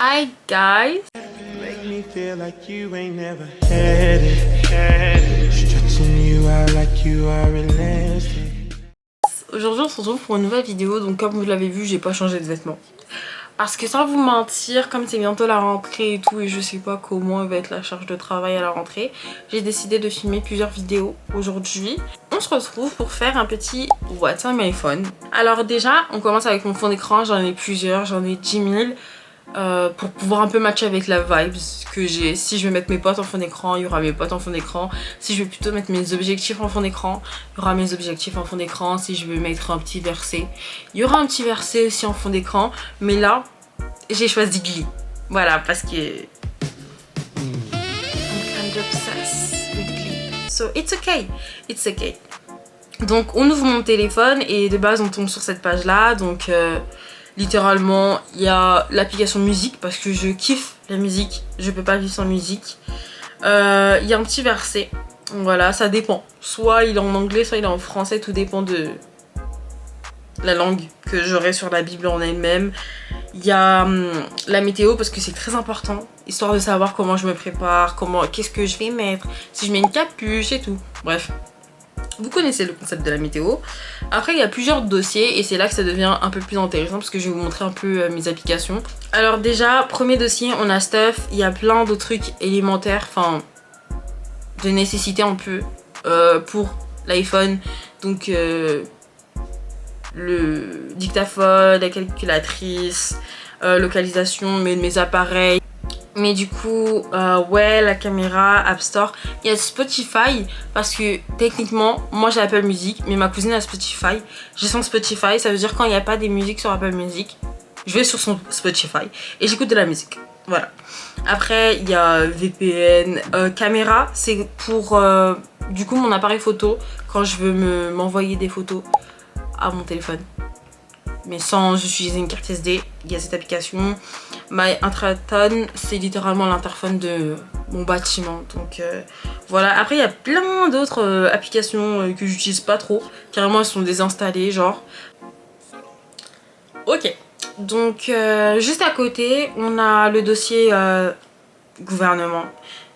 Hi guys. Make me feel like you ain't never had it. Stretching you out like you are elastic. Aujourd'hui on se retrouve pour une nouvelle vidéo. Donc comme vous l'avez vu, j'ai pas changé de vêtements. Parce que sans vous mentir, comme c'est bientôt la rentrée et tout, et je sais pas comment va être la charge de travail à la rentrée, j'ai décidé de filmer plusieurs vidéos aujourd'hui. On se retrouve pour faire un petit What's on my phone. Alors déjà, on commence avec mon fond d'écran, j'en ai plusieurs, j'en ai 10 000. Pour pouvoir un peu matcher avec la vibe que j'ai. Si je vais mettre mes potes en fond d'écran, il y aura mes potes en fond d'écran. Si je vais plutôt mettre mes objectifs en fond d'écran, il y aura mes objectifs en fond d'écran. Si je veux mettre un petit verset, il y aura un petit verset aussi en fond d'écran. Mais là, j'ai choisi Glee. Voilà, parce que I'm kind of obsessed with Glee. So it's okay, it's okay. Donc on ouvre mon téléphone et de base on tombe sur cette page là. Donc littéralement, il y a l'application musique parce que je kiffe la musique, je peux pas vivre sans musique. Il y a un petit verset, voilà, ça dépend. Soit il est en anglais, soit il est en français, tout dépend de la langue que j'aurai sur la Bible en elle-même. Il y a la météo parce que c'est très important, histoire de savoir comment je me prépare, qu'est-ce que je vais mettre, si je mets une capuche et tout. Bref. Vous connaissez le concept de la météo. Après il y a plusieurs dossiers et c'est là que ça devient un peu plus intéressant parce que je vais vous montrer un peu mes applications. Alors déjà, premier dossier, on a Stuff. Il y a plein de trucs élémentaires, enfin de nécessité un peu pour l'iPhone. Donc le dictaphone, la calculatrice, localisation de mes appareils. Mais du coup, ouais, la caméra, App Store. Il y a Spotify parce que techniquement, moi j'ai Apple Music, mais ma cousine a Spotify. J'ai son Spotify, ça veut dire quand il n'y a pas des musiques sur Apple Music, je vais sur son Spotify et j'écoute de la musique. Voilà. Après, il y a VPN. Caméra, c'est pour du coup mon appareil photo quand je veux m'envoyer des photos à mon téléphone. Mais sans utiliser une carte SD, il y a cette application. My Intraton, c'est littéralement l'interphone de mon bâtiment. Donc voilà. Après, il y a plein d'autres applications que j'utilise pas trop. Carrément, elles sont désinstallées, genre. Ok. Donc, juste à côté, on a le dossier gouvernement.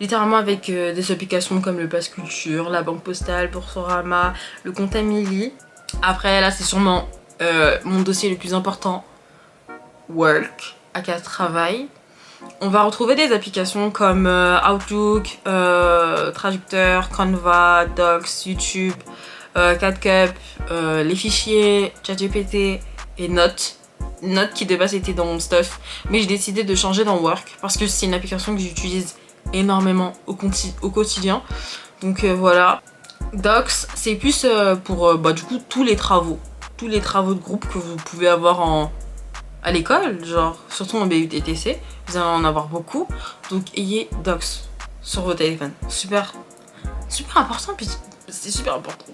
Littéralement avec des applications comme le Pass Culture, la Banque Postale, Boursorama, le Compte Amélie. Après, là, c'est sûrement mon dossier le plus important, Work, aka travail. On va retrouver des applications comme Outlook, Traducteur, Canva, Docs, YouTube, CapCut, les fichiers, ChatGPT et Notes. Notes qui de base était dans Stuff, mais j'ai décidé de changer dans Work parce que c'est une application que j'utilise énormément au quotidien. Donc voilà. Docs, c'est plus pour du coup tous les travaux de groupe que vous pouvez avoir à l'école, genre surtout en BUTTC, vous allez en avoir beaucoup. Donc ayez Docs sur vos téléphones, super important, puis c'est super important.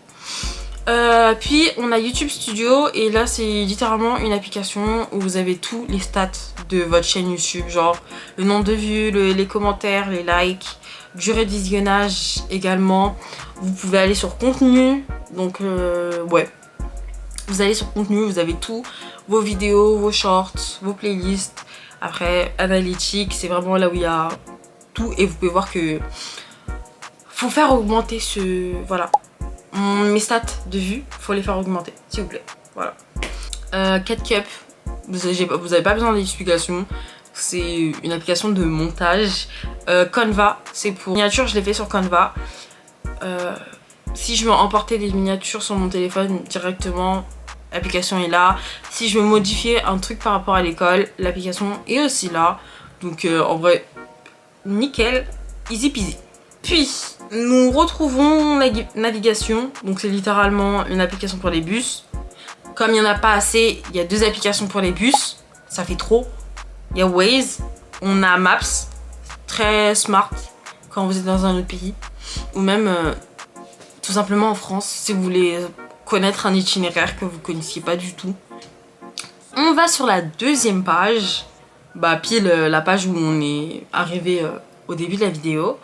Puis on a YouTube Studio et là c'est littéralement une application où vous avez tous les stats de votre chaîne YouTube, genre le nombre de vues, les commentaires, les likes, durée de visionnage également. Vous pouvez aller sur contenu, donc ouais, vous allez sur contenu, vous avez tout, vos vidéos, vos shorts, vos playlists. Après analytics, c'est vraiment là où il y a tout et vous pouvez voir que faut faire augmenter voilà, mes stats de vues, faut les faire augmenter s'il vous plaît. Voilà. CapCut, vous avez pas besoin d'explication. C'est une application de montage. Canva, c'est pour miniatures, je l'ai fait sur Canva. Si je veux emporter des miniatures sur mon téléphone directement, l'application est là. Si je veux modifier un truc par rapport à l'école, l'application est aussi là. Donc en vrai, nickel, easy peasy. Puis, nous retrouvons la navigation. Donc c'est littéralement une application pour les bus. Comme il n'y en a pas assez, il y a 2 applications pour les bus. Ça fait trop. Il y a Waze, on a Maps, très smart quand vous êtes dans un autre pays. Ou même tout simplement en France, si vous voulez connaître un itinéraire que vous ne connaissiez pas du tout. On va sur la deuxième page, pile la page où on est arrivé au début de la vidéo.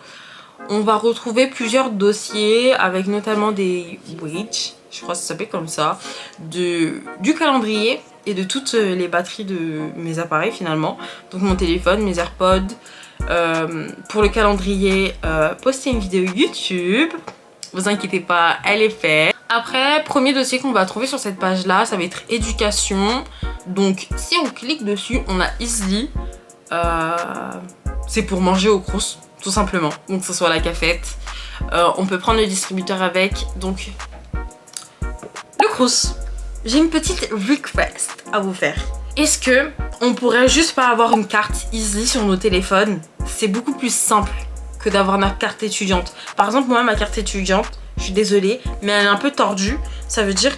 On va retrouver plusieurs dossiers avec notamment des widgets, je crois que ça s'appelle comme ça, du calendrier et de toutes les batteries de mes appareils finalement. Donc mon téléphone, mes AirPods, pour le calendrier, poster une vidéo YouTube. Vous inquiétez pas, elle est faite. Après, premier dossier qu'on va trouver sur cette page là, ça va être éducation. Donc si on clique dessus, on a Easly. C'est pour manger au Crous, tout simplement. Donc que ce soit la cafette. On peut prendre le distributeur avec. Donc le Crous. J'ai une petite request à vous faire. Est-ce que on pourrait juste pas avoir une carte Easly sur nos téléphones? C'est beaucoup plus simple que d'avoir notre carte étudiante. Par exemple, moi, ma carte étudiante, je suis désolée, mais elle est un peu tordue. Ça veut dire,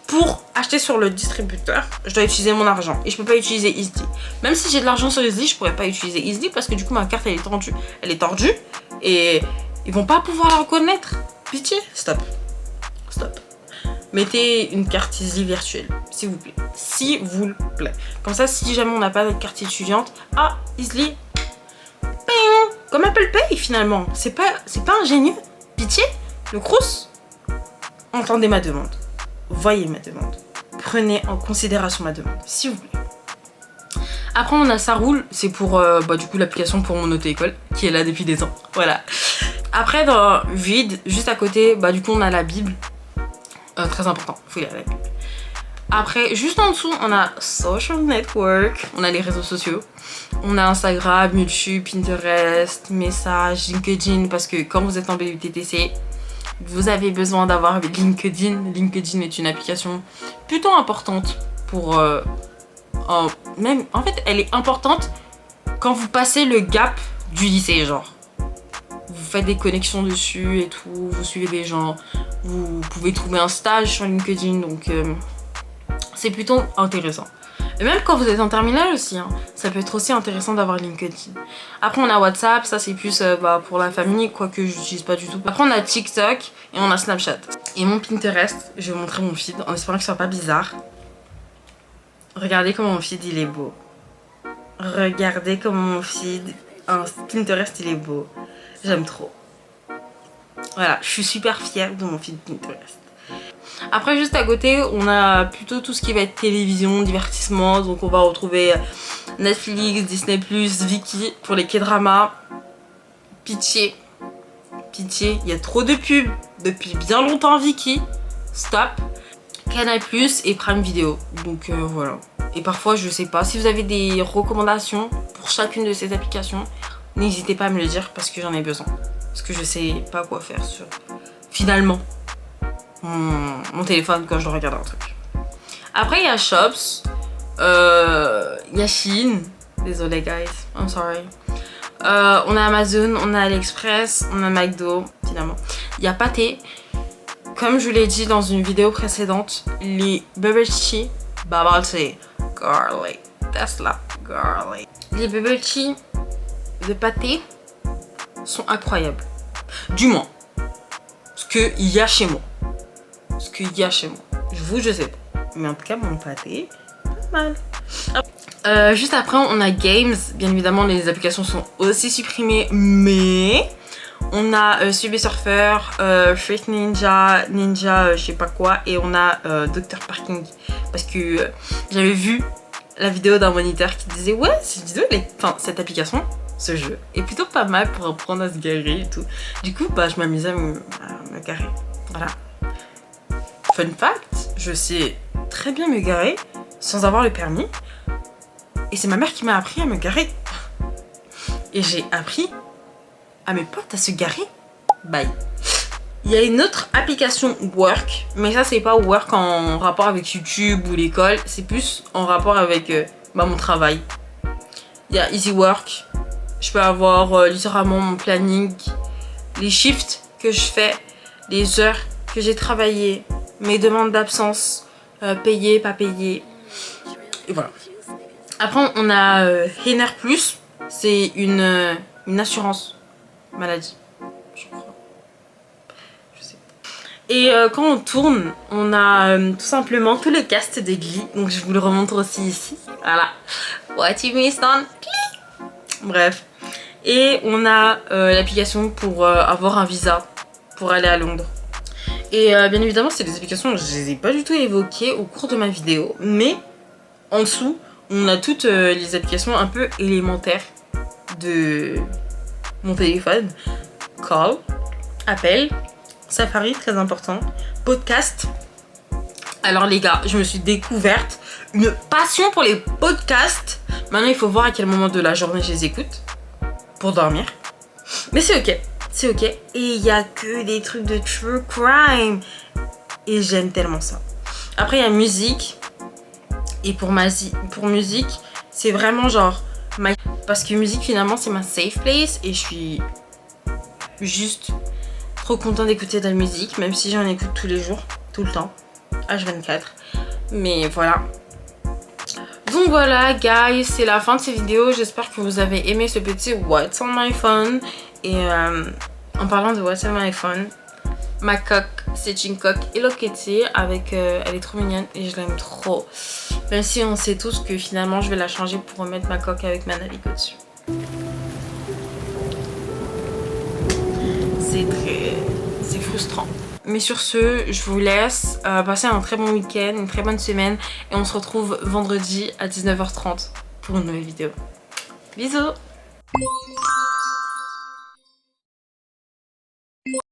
pour acheter sur le distributeur, je dois utiliser mon argent. Et je peux pas utiliser Easly. Même si j'ai de l'argent sur Easly, je pourrais pas utiliser Easly parce que du coup, ma carte, elle est tordue. Elle est tordue et ils vont pas pouvoir la reconnaître. Pitié, stop. Stop. Mettez une carte Easly virtuelle, s'il vous plaît. S'il vous plaît. Comme ça, si jamais on n'a pas de carte étudiante, ah, Easly, ping, comme Apple Pay finalement. C'est pas ingénieux. Pitié, le Crous, entendez ma demande. Voyez ma demande. Prenez en considération ma demande, s'il vous plaît. Après, on a Ça Roule. C'est pour du coup l'application pour mon auto-école qui est là depuis des ans. Voilà. Après, dans Vide, juste à côté, du coup, on a la Bible. Très important, faut lire la Bible. Après, juste en dessous, on a Social Network. On a les réseaux sociaux. On a Instagram, YouTube, Pinterest, Messages, LinkedIn. Parce que quand vous êtes en BUTTC, vous avez besoin d'avoir LinkedIn. LinkedIn est une application plutôt importante pour... en fait, elle est importante quand vous passez le gap du lycée, genre. Vous faites des connexions dessus et tout, vous suivez des gens, vous pouvez trouver un stage sur LinkedIn, donc c'est plutôt intéressant. Et même quand vous êtes en terminale aussi, hein, ça peut être aussi intéressant d'avoir LinkedIn. Après on a WhatsApp, ça c'est plus pour la famille, quoique je n'utilise pas du tout. Après on a TikTok et on a Snapchat. Et mon Pinterest, je vais vous montrer mon feed en espérant qu'il soit pas bizarre. Regardez comment mon feed il est beau. Regardez comment mon feed, Pinterest il est beau. J'aime trop. Voilà, je suis super fière de mon feed Pinterest. Après, juste à côté, on a plutôt tout ce qui va être télévision, divertissement. Donc on va retrouver Netflix, Disney+, Viki pour les K-dramas. Pitié. Pitié, il y a trop de pubs depuis bien longtemps Viki. Stop. Canal+ et Prime Video. Donc voilà. Et parfois, je sais pas. Si vous avez des recommandations pour chacune de ces applications, n'hésitez pas à me le dire parce que j'en ai besoin. Parce que je sais pas quoi faire sur... Finalement, mon téléphone quand je dois regarder un truc. Après, il y a Shops. Il y a Shein. Désolé, guys. I'm sorry. On a Amazon, on a AliExpress, on a McDo, finalement. Il y a Pathé. Comme je l'ai dit dans une vidéo précédente, les bubble tea, girly. Tesla, girly. Les bubble tea de Pathé sont incroyables. Du moins, ce qu'il y a chez moi. Ce qu'il y a chez moi. Je sais pas. Mais en tout cas, mon Pathé, pas mal. Juste après, on a Games. Bien évidemment, les applications sont aussi supprimées. Mais on a Subway Surfer, Fruit Ninja, je sais pas quoi. Et on a Dr Parking. Parce que j'avais vu la vidéo d'un moniteur qui disait ouais, cette application, ce jeu est plutôt pas mal pour apprendre à se garer et tout. Du coup, je m'amusais à me garer. Voilà. Fun fact, je sais très bien me garer sans avoir le permis. Et c'est ma mère qui m'a appris à me garer. Et j'ai appris à mes potes à se garer. Bye. Il y a une autre application Work, mais ça c'est pas Work en rapport avec YouTube ou l'école, c'est plus en rapport avec mon travail. Il y a Easy Work, je peux avoir littéralement mon planning, les shifts que je fais, les heures que j'ai travaillées, mes demandes d'absence, payées, pas payées, et voilà. Après on a Henner Plus, c'est une assurance maladie, je crois. Et quand on tourne, on a tout simplement tout le cast de Glee. Donc je vous le remontre aussi ici. Voilà. What you missed on Glee. Bref. Et on a l'application pour avoir un visa pour aller à Londres. Et bien évidemment, c'est des applications que je les ai pas du tout évoquées au cours de ma vidéo. Mais en dessous, on a toutes les applications un peu élémentaires de mon téléphone. Call, appel, Safari, très important, podcast. Alors les gars, je me suis découverte une passion pour les podcasts. Maintenant, il faut voir à quel moment de la journée je les écoute pour dormir. Mais c'est ok, c'est ok. Et il y a que des trucs de true crime. Et j'aime tellement ça. Après, il y a musique. Et pour musique, c'est vraiment genre... Parce que musique, finalement, c'est ma safe place. Et je suis juste trop contente d'écouter de la musique. Même si j'en écoute tous les jours, tout le temps. H24. Mais voilà. Donc voilà, guys, c'est la fin de cette vidéo. J'espère que vous avez aimé ce petit What's on my phone. Et en parlant de What's on my phone, ma coque, c'est une coque Hello Kitty avec, elle est trop mignonne et je l'aime trop. Même si on sait tous que finalement je vais la changer pour remettre ma coque avec ma Navigo dessus. C'est frustrant. Mais sur ce, je vous laisse passer un très bon week-end, une très bonne semaine et on se retrouve vendredi à 19h30 pour une nouvelle vidéo. Bisous!